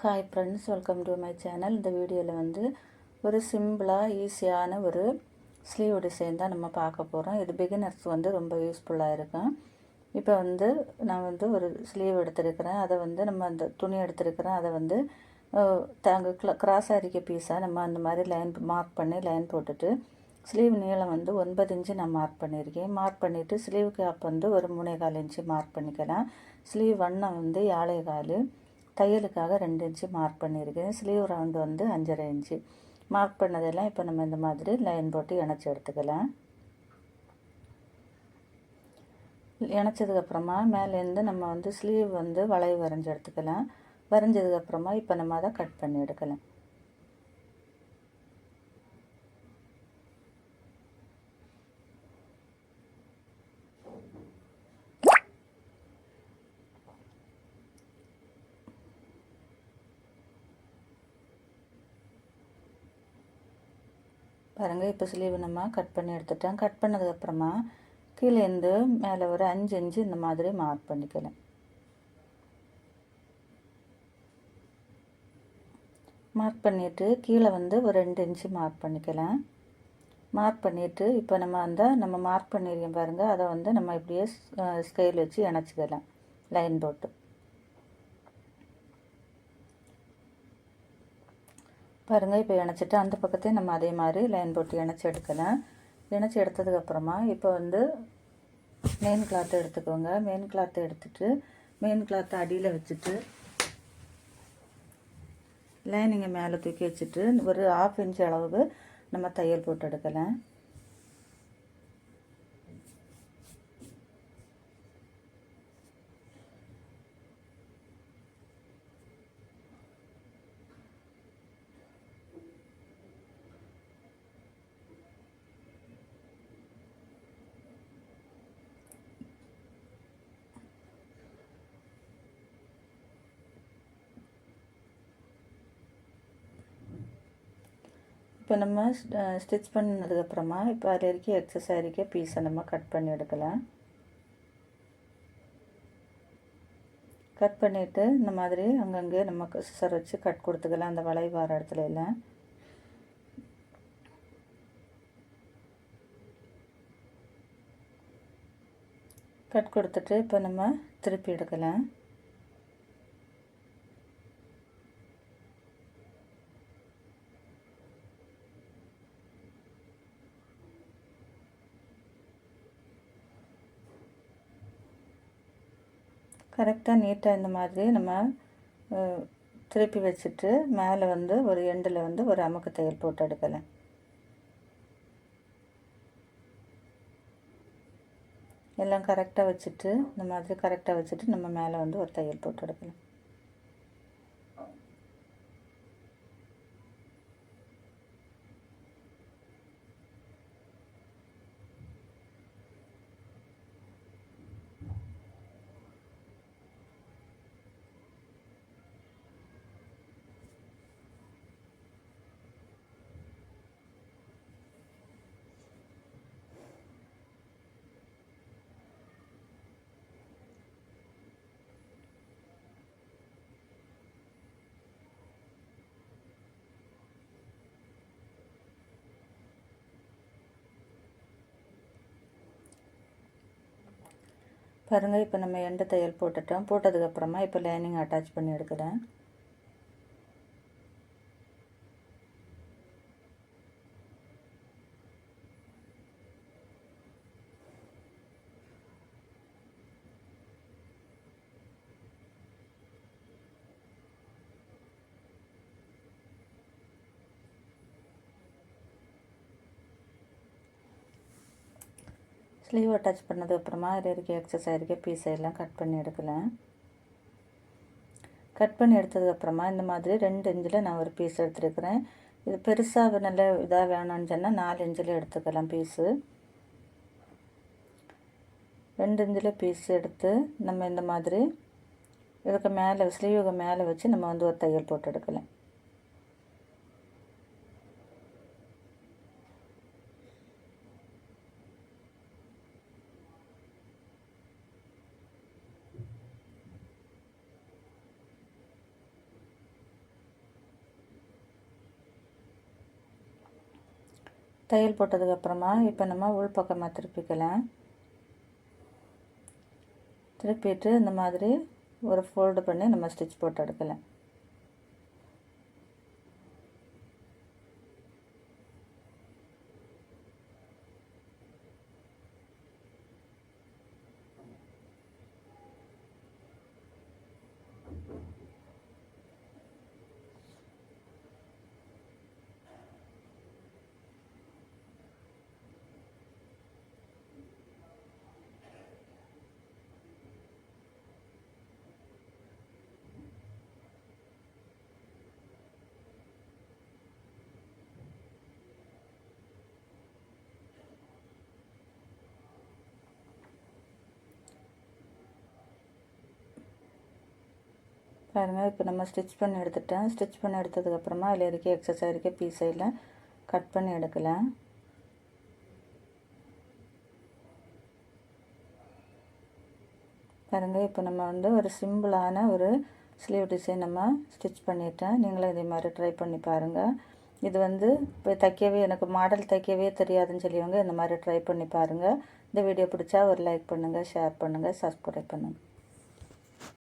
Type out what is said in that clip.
Hi friends, welcome to my channel. இந்த வீடியோவில் வந்து ஒரு சிம்பிளாக ஈஸியான ஒரு ஸ்லீவ் டிசைன் தான் நம்ம பார்க்க போகிறோம். இது பிகினர்ஸ் வந்து ரொம்ப யூஸ்ஃபுல்லாக இருக்கும். இப்போ வந்து நான் வந்து ஒரு ஸ்லீவ் எடுத்துருக்கிறேன். அதை வந்து நம்ம அந்த துணி எடுத்துருக்கிறேன். அதை வந்து தாங்க கிராஸ் அரிக்க பீஸாக நம்ம அந்த மாதிரி லைன் மார்க் பண்ணி லைன் போட்டுட்டு ஸ்லீவ் நீளம் வந்து 9 இன்ச்சு நான் மார்க் பண்ணியிருக்கேன். மார்க் பண்ணிவிட்டு ஸ்லீவ் கேப் வந்து ஒரு 3.25 இன்ச்சு மார்க் பண்ணிக்கலாம். ஸ்லீவ் வண்ணம் வந்து 7.25, தையலுக்காக 2 இன்ச்சு மார்க் பண்ணியிருக்கேன். ஸ்லீவ் ரவுண்டு வந்து 5.5 இன்ச்சு மார்க் பண்ணதெல்லாம் இப்போ நம்ம இந்த மாதிரி லைன் போட்டு இணைச்சி எடுத்துக்கலாம். இணைச்சதுக்கப்புறமா மேலேருந்து நம்ம வந்து ஸ்லீவ் வந்து வளைவு வரைஞ்சி எடுத்துக்கலாம். வரைஞ்சதுக்கப்புறமா இப்போ நம்ம அதை கட் பண்ணி எடுக்கலாம். பாருங்கள், இப்போ ஸ்லீவ் நம்ம கட் பண்ணி எடுத்துட்டோம். கட் பண்ணதுக்கப்புறமா கீழேருந்து மேலே ஒரு 5 இன்ச்சு இந்த மாதிரி மார்க் பண்ணிக்கலாம். மார்க் பண்ணிவிட்டு கீழே வந்து ஒரு 2 இன்ச்சு மார்க் பண்ணிக்கலாம். மார்க் பண்ணிவிட்டு இப்போ நம்ம மார்க் பண்ணியிருக்கோம் பாருங்கள், அதை வந்து நம்ம இப்படியே ஸ்கேல் வச்சு இணைச்சிக்கலாம் லைன் போட்டு. பாருங்கள், இப்போ இணைச்சிட்டு அந்த பக்கத்தையும் நம்ம அதே மாதிரி லைன் போட்டு இணைச்சி எடுக்கலாம். இணைச்சி எடுத்ததுக்கப்புறமா இப்போ வந்து மெயின் கிளாத்தை எடுத்துக்கோங்க. மெயின் கிளாத்தை எடுத்துட்டு மெயின் கிளாத்தை அடியில் வச்சுட்டு லைனிங்கை மேலே தூக்கி வச்சுட்டு ஒரு 1/2 இன்ச் அளவுக்கு நம்ம தையல் போட்டு எடுக்கலாம். இப்போ நம்ம ஸ்டிச் பண்ணதுக்கப்புறமா இப்போ அதில் இருக்க எக்ஸஸ் இருக்க பீஸை நம்ம கட் பண்ணி எடுக்கலாம். கட் பண்ணிவிட்டு இந்த மாதிரி அங்கங்கே நம்ம சிசர் வச்சு கட் கொடுத்துக்கலாம். அந்த வளைவு வர இடத்துல எல்லாம் கட் கொடுத்துட்டு இப்போ நம்ம திருப்பி எடுக்கலாம். கரெக்டாக நீட்டாக இந்த மாதிரி நம்ம திருப்பி வச்சுட்டு மேலே வந்து ஒரு எண்டில் வந்து ஒரு அமுக்கு தையல் போட்டு எடுக்கலாம். எல்லாம் கரெக்டாக வச்சுட்டு இந்த மாதிரி கரெக்டாக வச்சுட்டு நம்ம மேலே வந்து ஒரு தையல் போட்டு எடுக்கலாம். பாருங்கள், இப்போ நம்ம எண்டு தையல் போட்டுட்டோம். போட்டதுக்கப்புறமா இப்போ லைனிங் அட்டாச் பண்ணி எடுக்கிறேன். ஸ்லீவ் அட்டாச் பண்ணதுக்கப்புறமா அதில் இருக்க எக்ஸஸ் ஆகிருக்க பீஸை எல்லாம் கட் பண்ணி எடுக்கலாம். கட் பண்ணி எடுத்ததுக்கப்புறமா இந்த மாதிரி 2 இன்ச்சில் நான் ஒரு பீஸ் எடுத்துருக்கிறேன். இது பெருசாக நல்ல இதாக வேணும்னு சொன்னால் 4 இன்ச்சில் எடுத்துக்கலாம் பீஸு. 2 இன்ச்சில் பீஸ் எடுத்து நம்ம இந்த மாதிரி இதுக்கு மேலே ஸ்லீவுக்கு மேலே வச்சு நம்ம வந்து ஒரு தையல் போட்டு எடுக்கலாம். தையல் போட்டதுக்கப்புறமா இப்போ நம்ம உள் பக்கமாக திருப்பிக்கலாம். திருப்பிட்டு இந்த மாதிரி ஒரு ஃபோல்டு பண்ணி நம்ம ஸ்டிச் போட்டு எடுக்கலாம். பாருங்கள், இப்போ நம்ம ஸ்டிச் பண்ணி எடுத்துட்டேன். ஸ்டிச் பண்ணி எடுத்ததுக்கப்புறமா அதில் இருக்க எக்ஸஸாக இருக்க பீஸ் எல்லாம் கட் பண்ணி எடுக்கலாம். பாருங்கள், இப்போ நம்ம வந்து ஒரு சிம்பிளான ஒரு ஸ்லீவ் டிசைன் நம்ம ஸ்டிச் பண்ணிட்டேன். நீங்களும் இதே மாதிரி ட்ரை பண்ணி பாருங்கள். இது வந்து இப்போ தைக்கவே எனக்கு மாடல் தைக்கவே தெரியாதுன்னு சொல்லியவங்க இந்த மாதிரி ட்ரை பண்ணி பாருங்கள். இந்த வீடியோ பிடிச்சா ஒரு லைக் பண்ணுங்கள், ஷேர் பண்ணுங்கள், சப்ஸ்கிரைப் பண்ணுங்கள்.